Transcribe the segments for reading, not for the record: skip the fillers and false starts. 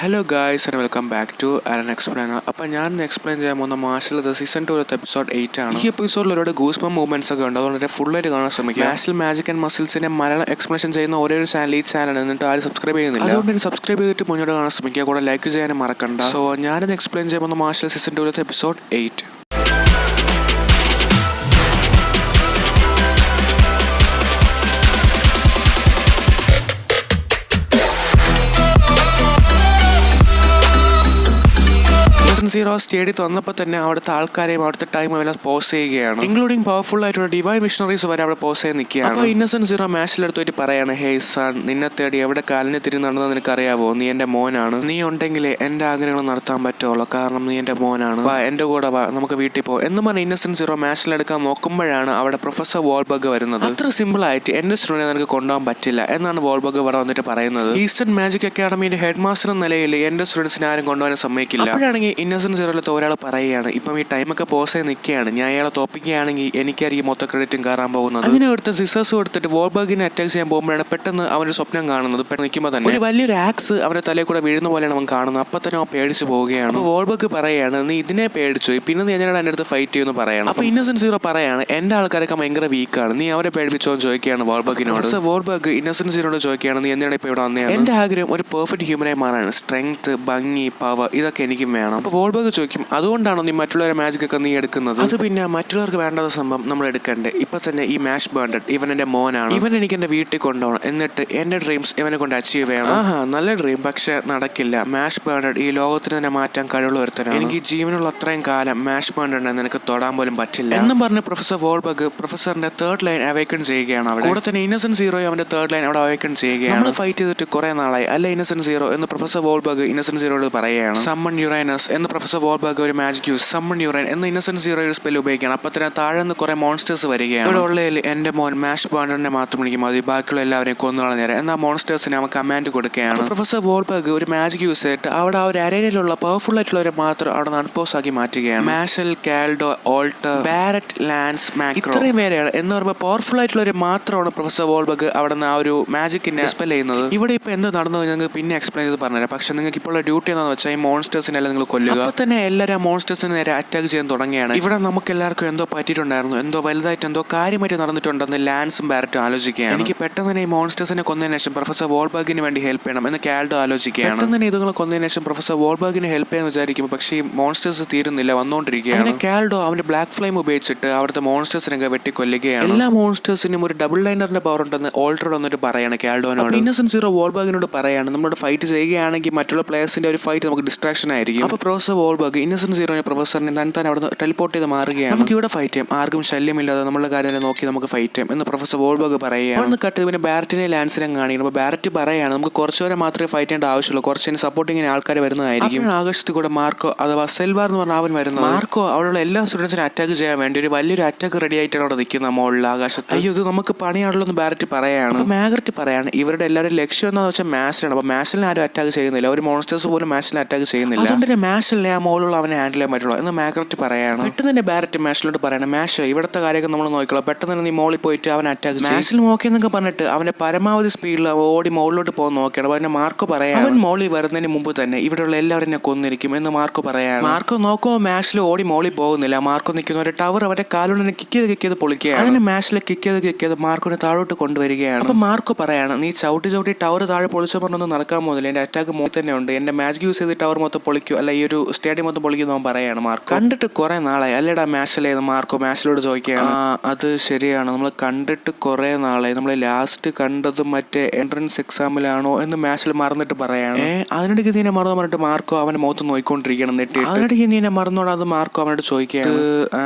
Hello guys and welcome back to ആരൻ explainer. അപ്പോൾ ഞാൻ എക്സ്പ്ലെയിൻ ചെയ്യാൻ പോകുന്ന മാർഷൽ സീസൺ 2 എപ്പിസോഡ് 8 ആണ്. ഈ എപ്പിസോഡിൽ ഒരുപാട് ഗൂസ്ബം മൂവ്മെന്റ്സ് ഒക്കെ ഉണ്ട്, അതുകൊണ്ട് ഫുള്ളായിട്ട് കാണാൻ ശ്രമിക്കുക. മാർഷൽ മാജിക് ആൻഡ് മസിൽസിന്റെ മലയാളം എക്സ്പ്ലനേഷൻ ചെയ്യുന്ന ഒരേ ഒരു ചാനൽ ഈ ചാനൽ, എന്നിട്ട് ആരും സബ്സ്ക്രൈബ് ചെയ്യുന്നില്ല. അതുകൊണ്ട് സബ്സ്ക്രൈബ് ചെയ്തിട്ട് മുന്നോട്ട് കാണാൻ ശ്രമിക്കുക, കൂടെ ലൈക്ക് ചെയ്യാനും മറക്കണ്ട. സോ ഞാനിത് എക്സ്പ്ലെയിൻ ചെയ്യാൻ പോകുന്ന മാർഷൽ സീസൺ 2 എപ്പിസോഡ് 8. സീറോ സ്റ്റേഡിയത്തിൽ വന്നപ്പോൾ തന്നെ അവിടുത്തെ ആൾക്കാരെയും അവിടുത്തെ ടൈം എല്ലാം പോസ് ചെയ്യുകയാണ്, ഇൻക്ലൂഡിംഗ് പവർഫുൾ ആയിട്ടുള്ള ഡിവൈൻ മിഷണറീസ് വരെ അവിടെ പോസ് ചെയ്ത് നിൽക്കുകയാണ്. അപ്പോൾ ഇന്നസെന്റ് സീറോ മാച്ചിലെടുത്തോട്ട് പറയാണ്, ഹേയ് സൺ, നിന്നെ തേടി എവിടെ കാലിനെ തിരി നടന്നത് നിനക്കറിയാവോ? നീ എൻ്റെ മോനാണ്. നീ ഉണ്ടെങ്കിൽ എൻ്റെ ആഗ്രഹങ്ങൾ നടത്താൻ പറ്റുള്ളൂ, കാരണം നീ എൻ്റെ മോനാണ്. വാ, എൻ്റെ കൂടെ വാ, നമുക്ക് വീട്ടിൽ പോകും എന്ന് പറഞ്ഞ് ഇന്നസെന്റ് സീറോ മാച്ചിലെടുക്കാൻ നോക്കുമ്പോഴാണ് അവിടെ പ്രൊഫസർ വോൾബർഗ് വരുന്നത്. അത്ര സിമ്പിൾ ആയിട്ട് എൻ്റെ സ്റ്റുഡൻറ്റിനെ നിനക്ക് കൊണ്ടുപോകാൻ പറ്റില്ല എന്നാണ് വോൾബർഗ് ഇവിടെ വന്നിട്ട് പറയുന്നത്. ഈസ്റ്റേൺ മാജിക് അക്കാഡമിയുടെ ഹെഡ് മാസ്റ്റർ എന്ന നിലയിൽ എൻ്റെ സ്റ്റുഡൻസിനെ ആരും കൊണ്ടുപോകാൻ സമ്മതിക്കില്ല. അപ്പോഴാണെങ്കിൽ ഇന്നസെന്റ് സീറോയിലത്തെ ഒരാൾ പറയുകയാണ്, ഇപ്പം ഈ ടൈമൊക്കെ പോസ് ചെയ്ത് നിൽക്കുകയാണ്, ഞാൻ അയാളെ തോപ്പിക്കുകയാണെങ്കിൽ എനിക്കായിരിക്കും മൊത്തം ക്രെഡിറ്റും കയറാൻ പോകുന്നത്. അങ്ങനെ എടുത്ത് സിസേഴ്സ് കൊടുത്തിട്ട് വോൾബർഗിനെ അറ്റാക്ക് ചെയ്യാൻ പോകുമ്പോഴാണ് പെട്ടെന്ന് അവനൊരു സ്വപ്നം കാണുന്നത്. പെട്ടെന്ന് നിൽക്കുമ്പോൾ തന്നെ ഒരു വലിയൊരു ആക്സ് അവന്റെ തലയിൽ കൂടെ വീഴുന്ന പോലെയാണ് അവൻ കാണുന്നത്. അപ്പം തന്നെ അവൻ പേടിച്ച് പോവുകയാണ്. അപ്പോൾ വോൾബർഗ് പറയാണ്, നീ ഇതിനെ പേടിച്ചു, പിന്നെ നീ എന്നോട് എൻ്റെ അടുത്ത് ഫൈറ്റ് ചെയ്യുമെന്ന് പറയണം. അപ്പോൾ ഇന്നസെന്റ് സീറോ പറയാണ്, എൻ്റെ ആൾക്കാരൊക്കെ ഭയങ്കര വീക്കാണ്, നീ അവരെ പേടിപ്പിച്ചോ എന്ന് ചോദിക്കുകയാണ് വോൾബർഗിനോട്. വോൾബർഗ് ഇന്നസെന്റ് സീറോയോട് ചോദിക്കുകയാണ്, നീ എന്തിനാണ് ഇപ്പോൾ ഇവിടെ വന്നതാണ്? എൻ്റെ ആഗ്രഹം ഒരു പെർഫെക്റ്റ് ഹ്യൂമനായി മാറാണ്, സ്ട്രെങ്ത്, ഭംഗി, പവർ ഇതൊക്കെ എനിക്കും വേണം. അപ്പോൾ വോൾബർഗ് ചോദിക്കും, അതുകൊണ്ടാണോ നീ മറ്റുള്ളവരെ മാജിക് ഒക്കെ നീ എടുക്കുന്നത്? അത് പിന്നെ മറ്റുള്ളവർക്ക് വേണ്ടാത്ത സംഭവം നമ്മൾ എടുക്കണ്ടേ? ഇപ്പൊ തന്നെ ഈ മാഷ് ബേണ്ടഡ് ഇവൻ എൻ്റെ മോനാണ്, ഇവൻ എനിക്ക് എൻ്റെ വീട്ടിൽ കൊണ്ടുപോകണം, എന്നിട്ട് എൻ്റെ ഡ്രീംസ് ഇവനെ കൊണ്ട് അച്ചീവ് ചെയ്യണം. ആഹാ, നല്ല ഡ്രീം, പക്ഷെ നടക്കില്ല. മാഷ് ബേണ്ടഡ് ഈ ലോകത്തിന് തന്നെ മാറ്റാൻ കഴിവുള്ള ഒരുത്തനാണ്, എനിക്ക് ജീവനുള്ള അത്രയും കാലം മാഷ് ബേണ്ടഡിനെ നിനക്ക് തൊടാൻ പോലും പറ്റില്ല എന്നും പറഞ്ഞ് പ്രൊഫസർ വോൾബർഗ് പ്രൊഫസറിന്റെ തേർഡ് ലൈൻ അവേക്കൺ ചെയ്യുകയാണ്. അവിടെ കൂടെ തന്നെ ഇന്നസെന്റ് സീറോ അവന്റെ തേർഡ് ലൈൻ അവിടെ അവേക്കൺ ചെയ്യുകയാണ്. നമ്മൾ ഫൈറ്റ് ചെയ്തിട്ട് കുറെ നാളായി അല്ല ഇന്നസെന്റ് സീറോ എന്ന് പ്രൊഫസർ വോൾബർഗ് ഇന്നസെന്റ് സീറോയോട് പറയുകയാണ്. സമ്മൺ യുറൈനസ് എന്ന് പ്രൊഫസർ വോൾബർഗ് ഒരു മാജിക് യൂസ് സമ്മൺ യുറൈൻ എന്ന് ഇന്നസെന്റ് സീറോ ഒരു സ്പെൽ ഉപയോഗിക്കുകയാണ്. അപ്പോൾ തന്നെ താഴെ നിന്ന് കുറെ മോൺസ്റ്റേഴ്സ് വരികയാണ്. ഇവിടെ ഉള്ളതിൽ എൻ്റെ മോൻ മാഷ് ബാൻഡറിനെ മാത്രം വിളിക്കും മതി, ബാക്കിയുള്ള എല്ലാവരെയും കൊന്നുകള നേരം എന്നാൽ മോൺസ്റ്റേഴ്സിനെ അവൻ കമാൻഡ് കൊടുക്കുകയാണ്. പ്രൊഫസർ വോൾബർഗ് ഒരു മാജിക് യൂസ് ചെയ്തിട്ട് അവിടെ ആ ഒരു അരയിലുള്ള പവർഫുൾ ആയിട്ടുള്ളവരെ മാത്രം അവിടെ അൺപോസ് ആക്കി മാറ്റുകയാണ്. Martial, കാൽഡോ, alter, Barrett, lance, macro ഇത്രയും പേരെയാണ് എന്ന് പറയുമ്പോൾ പവർഫുൾ ആയിട്ടുള്ളവരെ മാത്രമാണ് പ്രൊഫസർ വോൾബർഗ് അവിടെ നിന്ന് ആ ഒരു മാജിക്കിനെ സ്പെൽ ചെയ്യുന്നത്. ഇവിടെ ഇപ്പോൾ എന്ത് നടന്നു നിങ്ങൾക്ക് പിന്നെ എക്സ്പ്ലെയിൻ ചെയ്ത് പറഞ്ഞുതരാം. പക്ഷെ നിങ്ങൾക്ക് ഇപ്പോൾ ഡ്യൂട്ടി എന്താണെന്ന് വെച്ചാൽ ഈ മോൺസ്റ്റേഴ്സിനെല്ലാം നിങ്ങൾ കൊല്ലുക. അപ്പോൾ തന്നെ എല്ലാവരും മോൺസ്റ്റേഴ്സിന് നേരെ അറ്റാക്ക് ചെയ്യാൻ തുടങ്ങിയാണ്. ഇവിടെ നമുക്ക് എല്ലാവർക്കും എന്തോ പറ്റിയിട്ടുണ്ടായിരുന്നു, എന്തോ വലുതായിട്ട് എന്തോ കാര്യമായിട്ട് നടന്നിട്ടുണ്ടെന്ന് ലാൻസും ബാരറ്റും ആലോചിക്കുകയാണ്. എനിക്ക് പെട്ടെന്ന് തന്നെ ഈ മോൺസ്റ്റേഴ്സിനെ കൊന്നതിന് ശേഷം പ്രൊഫസർ വോൾബർഗിന് വേണ്ടി ഹെൽപ്പ് ചെയ്യണം എന്ന് കാൽഡോ ആലോചിക്കുകയാണ്. പെട്ടെന്ന് തന്നെ ഇതുങ്ങൾ കൊന്നതിന് ശേഷം പ്രൊഫസർ വോൾബർഗിന് ഹെൽപ്പ് ചെയ്യാൻ വിചാരിക്കുമ്പോൾ പക്ഷേ ഈ മോൺസ്റ്റേഴ്സ് തീരുന്നില്ല, വന്നുകൊണ്ടിരിക്കുകയാണ്. കാൽഡോ അവന്റെ ബ്ലാക്ക് ഫ്ലെയിം ഉപയോഗിച്ചിട്ട് അവിടുത്തെ മോൺസ്റ്റേഴ്സിനൊക്കെ വെട്ടിക്കൊല്ലുകയാണ്. എല്ലാ മോൺസ്റ്റേഴ്സിനും ഒരു ഡബിൾ ലൈനറിന്റെ പവർ ഉണ്ടെന്ന് ഓൾട്ടറോട് വന്നിട്ട് പറയാണ് കാൽഡോനോട്. ഇന്നസെന്റ് സീറോ വോൾബർഗിനോട് പറയാണ്, നമ്മളോട് ഫൈറ്റ് ചെയ്യുകയാണെങ്കിൽ മറ്റുള്ള പ്ലേയേഴ്സിന്റെ ഒരു ഫൈറ്റ് നമുക്ക് ഡിസ്ട്രാക്ഷൻ ആയിരിക്കും. അപ്പോൾ പ്രൊഫസർ വോൾബർഗ് ഇന്നസെന്റ് സീറോനെ പ്രൊഫസറിനെ തന്നെ അവിടെ ടെലിപ്പോർട്ട് ചെയ്ത് മാറുകയാണ്. നമുക്ക് ഇവിടെ ഫൈറ്റ് ചെയ്യാം, ആർക്കും ശല്യമില്ലാതെ നമ്മളുടെ കാര്യം നോക്കി നമുക്ക് ഫൈറ്റ് ചെയ്യാം എന്ന് പ്രൊഫസർ വോൾബർഗ് പറയുകയാണ്. കട്ട് പിന്നെ ബാരറ്റിനെ ലാൻസിനെ കാണിക്കണം. അപ്പോൾ ബാരറ്റ് പറയാണ്, നമുക്ക് കുറച്ചുവരെ മാത്രമേ ഫൈറ്റ് ചെയ്യേണ്ട ആവശ്യമുള്ളൂ, കുറച്ച് സപ്പോർട്ടിങ്ങിന് ആൾക്കാർ വരുന്നതായിരിക്കും. ആകാശത്തിൽ കൂടെ മാർക്കോ അഥവാ സെൽവാർ എന്ന് പറഞ്ഞ അവൻ വരുന്നത്. മാർക്കോ അവിടെയുള്ള എല്ലാ സ്റ്റുഡൻസിനെ അറ്റാക്ക് ചെയ്യാൻ വേണ്ടി ഒരു വലിയൊരു അറ്റാക്ക് റെഡി ആയിട്ടാണ് അവിടെ നിൽക്കുന്നത് മുകളിൽ ആകാശത്ത്. അയ്യോ, ഇത് നമുക്ക് പണിയാണല്ലോ എന്ന് ബാരറ്റ് പറയാണ്. മാഗ്രറ്റ് പറയാണ്, ഇവരുടെ എല്ലാവരും ലക്ഷ്യം എന്താണെന്ന് വെച്ചാൽ മാഷിലാണ്. അപ്പോൾ മാഷിനെ ആരും അറ്റാക്ക് ചെയ്യുന്നില്ല, ഒരു മോൺസ്റ്റേഴ്സ് പോലും മാഷിനെ അറ്റാക്ക് ചെയ്യുന്നില്ല, അതുകൊണ്ട് തന്നെ മാഷിനെ ആ മുകളിലുള്ള അവനെ ഹാൻഡിൽ ചെയ്യാൻ പറ്റുള്ളൂ എന്ന് മാഗ്രറ്റ് പറയാണ്. പെട്ടെന്ന് തന്നെ ബാരറ്റ് മാഷിലോട്ട് പറയണം, മാഷ് ഇവിടുത്തെ കാര്യമൊക്കെ നമ്മൾ നോക്കിക്കോളാം, പെട്ടെന്ന് തന്നെ നീ മോളിൽ പോയിട്ട് അവൻ അറ്റാക്ക് ചെയ്യും. മാഷിൽ നോക്കിയെന്നൊക്കെ പറഞ്ഞിട്ട് അവന്റെ പരമാവധി സ്പീഡിൽ ഓടി മുകളിലോട്ട് പോകാൻ നോക്കിയാണ്. അപ്പോൾ അവന്റെ മാർക്കോ പറയാം, അവൻ മോളിൽ വരുന്നതിന് മുമ്പ് തന്നെ ഇവിടെയുള്ള എല്ലാവരും കൊന്നിരിക്കും എന്ന് മാർക്കോ പറയാണ്. മാർക്കോ നോക്കുമ്പോൾ മാഷിൽ ഓടി മോളിൽ പോകുന്നില്ല. മാർക്കോ നിൽക്കുന്ന ഒരു ടവർ അവന്റെ കാലുകൊണ്ട് കിക്ക് ചെയ്ത് പൊളിക്കുകയാണ്. അങ്ങനെ മാഷിൽ കിക്ക് ചെയ്ത് മാർക്കോനെ താഴോട്ട് കൊണ്ടുവരികയാണ്. അപ്പോൾ മാർക്കോ പറയാണ്, നീ ചവിട്ടി ടവർ താഴെ പൊളിച്ച പറഞ്ഞൊന്നും നടക്കാൻ പോകുന്നില്ല, എന്റെ അറ്റാക്ക് മോളിൽ തന്നെ ഉണ്ട്, എന്റെ മാജിക് യൂസ് ചെയ്ത് ടവർ മൊത്തം പൊളിക്കും, അല്ല ഈ ഒരു സ്റ്റേഡിയം മൊത്തം പൊളിക്കും അവൻ പറയാണ്. മാർക്കോ കണ്ടിട്ട് കുറെ നാളായി അല്ലേടാ മാഷിലെ മാർക്കോ മാഷിലോട് ചോദിക്കുകയാണ്. അത് ശരിയാണ്, നമ്മൾ കണ്ടിട്ട് കുറെ നാളായി, നമ്മൾ ലാസ്റ്റ് കണ്ടത് മറ്റേ എൻട്രൻസ് എക്സാമിലാണോ എന്ന് മാഷിൽ മറന്നിട്ട് പറയാണ്. അതിനിടയ്ക്ക് നീനെ മറന്നു പറഞ്ഞിട്ട് മാർക്കോ അവന്റെ മുഖത്ത് നോയിക്കൊണ്ടിരിക്കണം നെട്ടി. അതിനിടയ്ക്ക് നീനെ മറന്നോടാ അത് മാർക്കോ അവനോട് ചോദിക്കുകയാണ്.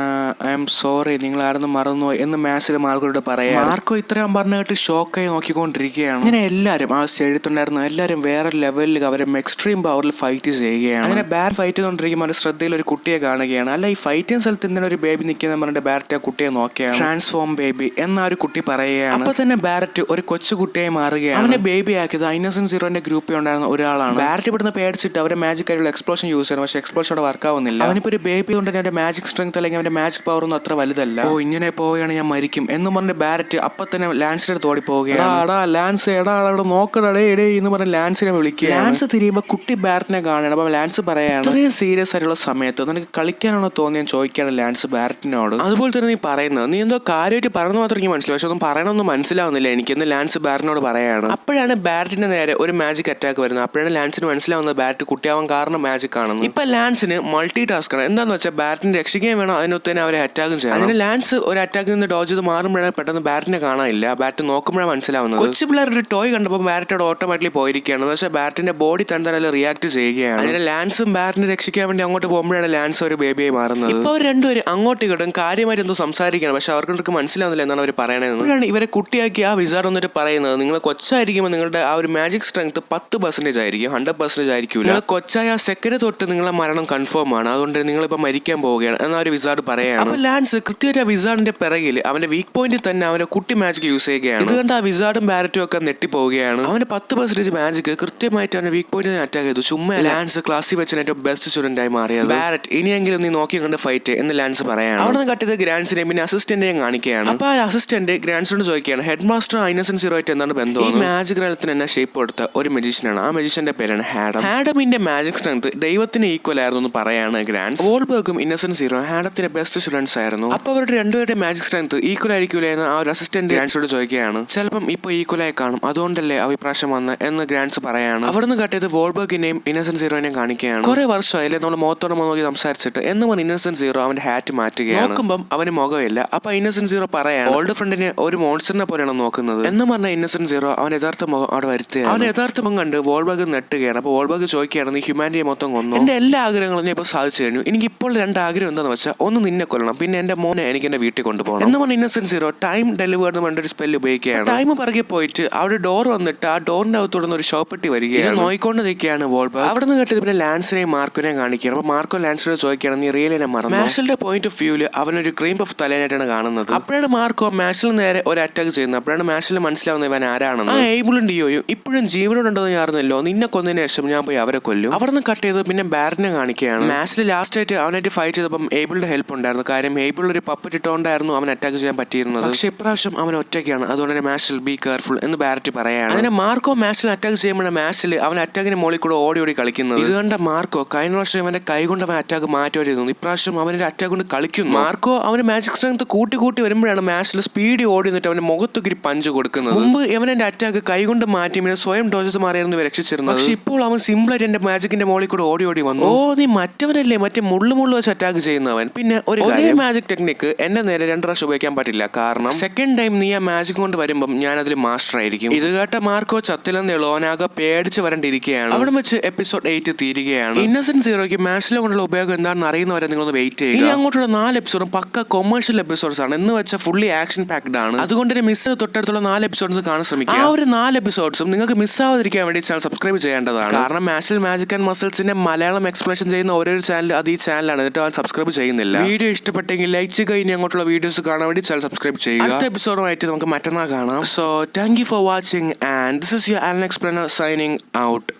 ഐ എം സോറി, നിങ്ങൾ ആരെന്ന് മറന്നു എന്ന് മാഷിൽ മാർക്കോയോട് പറയാം. മാർക്കോ ഇത്രയും പറഞ്ഞിട്ട് ഷോക്കായി നോക്കിക്കൊണ്ടിരിക്കുകയാണ്. ഇങ്ങനെ എല്ലാവരും ആ എഴുത്തുണ്ടായിരുന്നു എല്ലാവരും വേറെ ലെവലിൽ അവരും എക്സ്ട്രീം പവറിൽ ഫൈറ്റ് ചെയ്യുകയാണ്. അങ്ങനെ ബാഡ് ഫൈറ്റ് ഫൈറ്റ് ചെയ്തുകൊണ്ടിരിക്കുമ്പോൾ ഒരു ശ്രദ്ധയിൽ ഒരു കുട്ടിയെ കാണുകയാണ്. അല്ല, ഈ ഫൈറ്റിംഗ് സ്ഥലത്ത് ഇന്നലെ ഒരു ബേബി നിൽക്കുന്ന പറഞ്ഞിട്ട് ബാരറ്റ് ആ കുട്ടിയെ നോക്കിയാണ്. ട്രാൻസ്ഫോം ബേബി എന്ന ഒരു കുട്ടി പറയുകയാണ്. അപ്പൊ തന്നെ ബാരറ്റ് ഒരു കൊച്ചു കുട്ടിയെ മാറുകയാണ്. അവനെ ബേബി ആക്കിയത് ഇന്നസെന്റ് സീറോന്റെ ഗ്രൂപ്പിൽ ഉണ്ടായിരുന്ന ഒരാളാണ്. ബാരറ്റ് ഇവിടുന്ന് പേടിച്ചിട്ട് അവരെ മാജിക് ആയിട്ടുള്ള എക്സ്പ്ലോഷൻ യൂസ് ചെയ്യണം. പക്ഷേ എക്സ്പ്ലോഷൻ അവിടെ വർക്ക് ആവുന്നില്ല. അവനിപ്പോ ഒരു ബേബി കൊണ്ട് തന്നെ അവന്റെ മാജിക് സ്ട്രെങ്ത് അല്ലെങ്കിൽ അവന്റെ മാജിക് പവർ ഒന്നും അത്ര വലുതല്ല. ഓ, ഇങ്ങനെ പോവുകയാണ് ഞാൻ മരിക്കും എന്ന് പറഞ്ഞ് ബാരറ്റ് അപ്പൊ തന്നെ ലാൻസിന്റെ അടുത്ത് ഓടി പോവുകയാണ്. ലാൻസ് എടാ അവിടെ നോക്കടേ എടേ എന്ന് പറഞ്ഞ് ലാൻസിനെ വിളിക്കുക. ലാൻസ് തിരിയുമ്പോ കുട്ടി ബാരറ്റിനെ കാണുകയാണ്. അപ്പൊ ലാൻസ് പറയാണ്, ഇത്രയും സീരിയസ് ആയിട്ടുള്ള സമയത്ത് നിനക്ക് കളിക്കാനാണോ തോന്നിയാൻ ചോദിക്കാണ് ലാൻസ് ബാരറ്റിനോട്. അതുപോലെ തന്നെ നീ പറയുന്നത് നീ എന്തോ കാര്യമായിട്ട് പറഞ്ഞു മാത്രം എനിക്ക് മനസ്സിലാവും, പക്ഷെ ഒന്നും പറയണമെന്ന് മനസ്സിലാവുന്നില്ല എനിക്കെന്ന് ലാൻസ് ബാരറ്റിനോട് പറയാണ്. അപ്പോഴാണ് ബാരറ്റിന്റെ നേരെ ഒരു മാജിക് അറ്റാക്ക് വരുന്നത്. അപ്പോഴാണ് ലാൻസിന് മനസ്സിലാവുന്നത് ബാരറ്റ് കുട്ടിയാവാൻ കാരണം മാജിക് ആണെന്ന്. ഇപ്പൊ ലാൻസിന് മൾട്ടി ടാസ്ക് ആണ്. എന്താന്ന് വെച്ചാൽ ബാരറ്റിനെ രക്ഷിക്കാൻ വേണം, അതിനൊത്ത് തന്നെ അവരെ അറ്റാക്കും ചെയ്യണം. അതിന് ലാൻസ് ഒരു അറ്റാക്കിൽ നിന്ന് ഡോജ് ചെയ്ത് മാറുമ്പോഴാണ് പെട്ടെന്ന് ബാരറ്റിനെ കാണാനില്ല. ബാരറ്റ് നോക്കുമ്പോഴാണ് മനസ്സിലാവുന്നത്. കൊച്ചു പിള്ളേർ ഒരു ടോയ് കണ്ടപ്പോൾ ബാരറ്റോട് ഓട്ടോമാറ്റിക്കലി പോയിരിക്കുകയാണ്. പക്ഷേ ബാരറ്റിന്റെ ബോഡി തന്നെ റിയാക്ട് ചെയ്യുകയാണ്. അതിന് ലാൻസും ബാരറ്റിനെ രക്ഷിക്കാൻ വേണ്ടി അങ്ങോട്ട് പോകുമ്പോഴാണ് ലാൻസ് ഒരു ബേബിയായി മാറുന്നത്. ഇപ്പൊ അവർ രണ്ടുപേരും അങ്ങോട്ട് ഇങ്ങോട്ടും കാര്യമായിട്ട് എന്തോ സംസാരിക്കണം, പക്ഷെ അവർക്ക് മനസ്സിലാവുന്നില്ല എന്നാണ് അവർ പറയണത്. ഇവരെ കുട്ടിയാക്കി ആ വിസാർഡ് വന്നിട്ട് പറയുന്നത്, നിങ്ങൾ കൊച്ചായിരിക്കുമ്പോൾ നിങ്ങളുടെ ആ ഒരു മാജിക് സ്ട്രെങ്ത് 10% ആയിരിക്കും, 100% ആയിരിക്കില്ല. നിങ്ങൾ കൊച്ചായ ആ സെക്കൻഡ് തൊട്ട് നിങ്ങളെ മരണം കൺഫേം ആണ്, അതുകൊണ്ട് നിങ്ങളിപ്പോൾ മരിക്കാൻ പോവുകയാണ് എന്ന ഒരു വിസാർഡ് പറയാണ്. അപ്പോൾ ലാൻസ് കൃത്യമായിട്ട് ആ വിസാർഡിന്റെ പിറകിൽ അവന്റെ വീക്ക് പോയിന്റിൽ തന്നെ അവന്റെ കുട്ടി മാജിക് യൂസ് ചെയ്യുകയാണ്. ഇത് കണ്ട് ആ വിസാർഡും ബാരറ്റും ഒക്കെ നെട്ടിപ്പോവുകയാണ്. അവന് 10% മാജിക് കൃത്യമായിട്ട് അവന്റെ വീക്ക് പോയിന്റിൽ അറ്റാക്ക് ചെയ്തു. ചുമ്മാ ലാൻസ് ക്ലാസ്സിൽ വെച്ച ഏറ്റവും ബെസ്റ്റ് സ്റ്റുഡന്റ് ആയി മാറിയത്. ബാരറ്റ് ഇനിയെങ്കിലും നീ നോക്കി കണ്ട് ഫൈറ്റ് എന്ന് ലാൻസ് പറയാണ്. അവിടെ നിന്ന് കട്ടിയത് ഗ്രാൻഡ്സിനെയും പിന്നെ അസിസ്റ്റന്റിനെയും കാണിക്കുകയാണ്. അപ്പൊ ആ അസിസ്റ്റന്റ് ഗ്രാൻഡ്സിനോട് ചോദിക്കുകയാണ്, ഹെഡ് മാസ്റ്റർ ഇന്നസെന്റ് സീറോ ആയിട്ട് എന്താണ് ബന്ധം? ഈ മാജിക് ഗ്രഹത്തിന് എന്നെ ഷേപ്പ് കൊടുത്ത ഒരു മജീഷ്യനാണ്. ആ മജീഷ്യന്റെ പേരാണ് ഹാഡം. ഹാഡമിന്റെ മാജിക് സ്ട്രെങ്ത് ദൈവത്തിന് ഈക്വൽ ആയിരുന്നു എന്ന് പറയാണ് ഗ്രാൻഡ്സ്. വോൾബർഗും ഇന്നസെന്റ് സീറോ ഹാഡത്തിന്റെ ബെസ്റ്റ് സ്റ്റുഡൻസ് ആയിരുന്നു. അപ്പൊ അവരുടെ രണ്ടുപേരുടെ മാജിക് സ്ട്രെങ്ത് ഈക്വൽ ആയിരിക്കൂല എന്ന് ആ ഒരു അസിസ്റ്റന്റ് ഗ്രാൻഡ്സിനോട് ചോദിക്കുകയാണ്. ചിലപ്പം ഇപ്പൊ ഈക്വൽ ആയി കാണും, അതുകൊണ്ടല്ലേ അഭിപ്രായം വന്ന് എന്ന് ഗ്രാൻഡ്സ് പറയാണ്. അവിടെ നിന്ന് കട്ടിയത് വോൾബർഗിനെയും ഇന്നസെന്റ് സീറോനെയും കാണിക്കുകയാണ്. കുറെ വർഷമായില്ലേ നമ്മൾ മുഖത്തോട് നോക്കി സംസാരിച്ചിട്ട് എന്ന് പറഞ്ഞ് ഇന്നസെന്റ് സീറോ അവന്റെ ഹാറ്റ് മാറ്റുകയാണ്. നോക്കുമ്പോൾ അവന് മുഖമില്ല. അപ്പൊ ഇന്നസെന്റ് സീറോ പറയാണ്, ഓൾഡ് ഫ്രണ്ടിനെ ഒരു മോൺസ്റ്ററിനെ പോലെയാണ് നോക്കുന്നത് എന്ന് പറഞ്ഞ ഇന്നസെന്റ് സീറോ അവൻ യഥാർത്ഥ മുഖം അവിടെ വരുത്തുകയാണ്. അവൻ യഥാർത്ഥ മുഖം കണ്ട് വോൾബർഗ് നെട്ടുകയാണ്. അപ്പൊ വോൾബർഗ് ചോദിക്കുകയാണ്, നീ ഹ്യൂമാനിറ്റിയെ മൊത്തം കൊന്നു, എന്റെ എല്ലാ ആഗ്രഹങ്ങളും ഞാൻ ഇപ്പൊ സാധിച്ചു കഴിഞ്ഞു, എനിക്ക് ഇപ്പോൾ 2 ആഗ്രഹം എന്താണെന്ന് വെച്ചാൽ ഒന്ന് നിന്നെ കൊല്ലണം, പിന്നെ എന്റെ മോനെ എനിക്ക് എന്റെ വീട്ടിൽ കൊണ്ടുപോകണം എന്ന് പറഞ്ഞ ഇന്നസെന്റ് സീറോ ടൈം ഡെലിവേർഡ് എന്ന് പറഞ്ഞൊരു സ്പെല്ല് ഉപയോഗിക്കുകയാണ്. ടൈം പിറകെ പോയിട്ട് അവിടെ ഡോർ വന്നിട്ട് ആ ഡോറിന്റെ അകത്തോടുന്ന ഒരു ഷോപ്പെട്ടി വരികയാണ്. നോയിക്കൊണ്ട് നിൽക്കുകയാണ് വോൾബർഗ്. അവിടെ നിന്ന് കേട്ടത് പിന്നെ ലാൻസിനെയും മാർക്കോനെയും കാണിക്കുകയാണ്. അപ്പൊ മാർക്കോ ലാൻസിനോട് ചോദിക്കുകയാണ്, നീ റിയലിനെ മറന്നു? മാഷലിന്റെ പോയിന്റ് ഓഫ് വ്യൂല് അവനൊരു ക്രീം പഫ് തലേനായിട്ടാണ് കാണുന്നത്. അപ്പോഴാണ് മാർക്കോ മാഷലിന് നേരെ ഒരു അറ്റാക്ക് ചെയ്യുന്നത്. അപ്പോഴാണ് മാഷലിന് മനസ്സിലാവുന്നത് ഇവൻ ആരാണെന്ന്. ആ ഏബിളും ഡിയോയും ഇപ്പോഴും ജീവനോടുണ്ടെന്ന് ഞാൻ അറിഞ്ഞല്ലോ, നിന്നെ കൊന്നതിന് ശേഷം ഞാൻ പോയി അവരെ കൊല്ലും. അവിടെ നിന്ന് കട്ട് ചെയ്ത് പിന്നെ ബാരറ്റിനെ കാണിക്കുകയാണ്. മാഷിൽ ലാസ്റ്റ് ആയിട്ട് അവനായിട്ട് ഫൈറ്റ് ചെയ്തപ്പം ഏബിളുടെ ഹെൽപ്പ് ഉണ്ടായിരുന്നു. കാര്യം ഏബിൾ ഒരു പപ്പറ്റ് ഇട്ടുകൊണ്ടായിരുന്നു അവൻ അറ്റാക്ക് ചെയ്യാൻ പറ്റിയിരുന്നത്. പക്ഷെ ഇപ്രാവശ്യം അവൻ ഒറ്റയ്ക്കാണ്, അതുകൊണ്ട് തന്നെ മാഷിൽ ബി കെയർഫുൾ എന്ന് ബാരറ്റ് പറയാണ്. അങ്ങനെ മാർക്കോ മാഷിൽ അറ്റാക്ക് ചെയ്യുമ്പോഴാണ് മാഷിൽ അവൻ അറ്റാക്കിന് മുകളിൽ കൂടെ ഓടി കളിക്കുന്നത്. ഇത് കണ്ട മാർക്കോ കഴിഞ്ഞ വർഷം അവന്റെ കൈ കൊണ്ട് അവൻ അറ്റാക്ക് മാറ്റുമായിരുന്നു. ഇപ്രാവശ്യം അവന്റെ അറ്റാക്ക് കൊണ്ട് കളിക്കുന്നു. മാർക്കോ അവന് മാജിക് സ്ട്രെങ്ത് കൂട്ടി വരുമ്പോഴാണ് മാഷിൽ സ്പീഡ് ഓടി നിന്നിട്ട് അവന്റെ മുഖത്തൊക്കെ പഞ്ച് കൊടുക്കുന്നത്. മുമ്പ് അവന്റെ അറ്റാക്ക് കൈകൊണ്ട് മാറ്റി പിന്നെ സ്വയം ഡോജസ് മാറിയായിരുന്നു രക്ഷിച്ചിരുന്നത്. പക്ഷെ ഇപ്പോൾ അവൻ സിമ്പിളായിട്ട് എന്റെ മാജിക്കിന്റെ മുകളിൽ കൂടെ ഓടി വന്നു. ഓ, നീ മറ്റവനല്ലേ മറ്റേ മുള്ളു വെച്ച് അറ്റാക്ക് ചെയ്യുന്നവൻ. പിന്നെ ഒരേ മാജിക് ടെക്നിക്ക് എന്റെ നേരെ 2 പ്രാവശ്യം ഉപയോഗിക്കാൻ പറ്റില്ല, കാരണം സെക്കൻഡ് ടൈം നീ ആ മാജിക് കൊണ്ട് വരുമ്പം ഞാൻ അതിൽ മാസ്റ്റർ ആയിരിക്കും. ഇത് കേട്ട മാർക്കോ ചത്തിലെന്നുള്ളൂ, അവനാകെ പേടിച്ച് വരണ്ടിരിക്കുകയാണ്. അവിടെ വെച്ച് എപ്പിസോഡ് 8 തീരുകയാണ്. ഇന്നസെന്റ് സീറോയ്ക്ക് മാഷിലെ കൊണ്ടുള്ള ഉപയോഗം എന്താണെന്ന് അറിയുന്നവരെ നിങ്ങളൊന്ന് വെയിറ്റ് ചെയ്യുക. ഇനി അങ്ങോട്ടുള്ള 4 എപ്പിസോഡും പക്ക കൊമേഴ്ഷ്യൽ എപ്പിസോഡ്സ് ആണ്, എന്ന് വെച്ചാൽ ഫുള്ളി ആക്ഷൻ പാക്ഡ് ആണ്. അതുകൊണ്ട് തന്നെ മിസ് തൊട്ടടുത്തുള്ള 4 എപ്പിസോഡ്സ് കാണാൻ ശ്രമിക്കുക. ആ ഒരു 4 എപ്പിസോഡ്സും നിങ്ങൾക്ക് മിസ്സാവാതിരിക്കാൻ വേണ്ടി ചാനൽ സബ്സ്ക്രൈബ് ചെയ്യേണ്ടതാണ്. കാരണം മാഷിൽ മാജിക് ആൻഡ് മസിൽസിന്റെ മലയാളം എക്സ്പ്ലനേഷൻ ചെയ്യുന്ന ഒരേ ഒരു ചാനൽ അത് ഈ ചാനലാണ്, എന്നിട്ട് അവൻ സബ്സ്ക്രൈബ് ചെയ്യുന്നില്ല. വീഡിയോ ഇഷ്ടപ്പെട്ടെങ്കിൽ ലൈക്ക് ചെയ്യുക. ഇനി അങ്ങോട്ടുള്ള വീഡിയോസ് കാണാൻ വേണ്ടി ചാനൽ സബ്സ്ക്രൈബ് ചെയ്യുക. അടുത്ത എപ്പിസോഡുമായിട്ട് നമുക്ക് മറ്റന്നാൾ കാണാം. So thank you for watching and this is your Alan explainer signing out.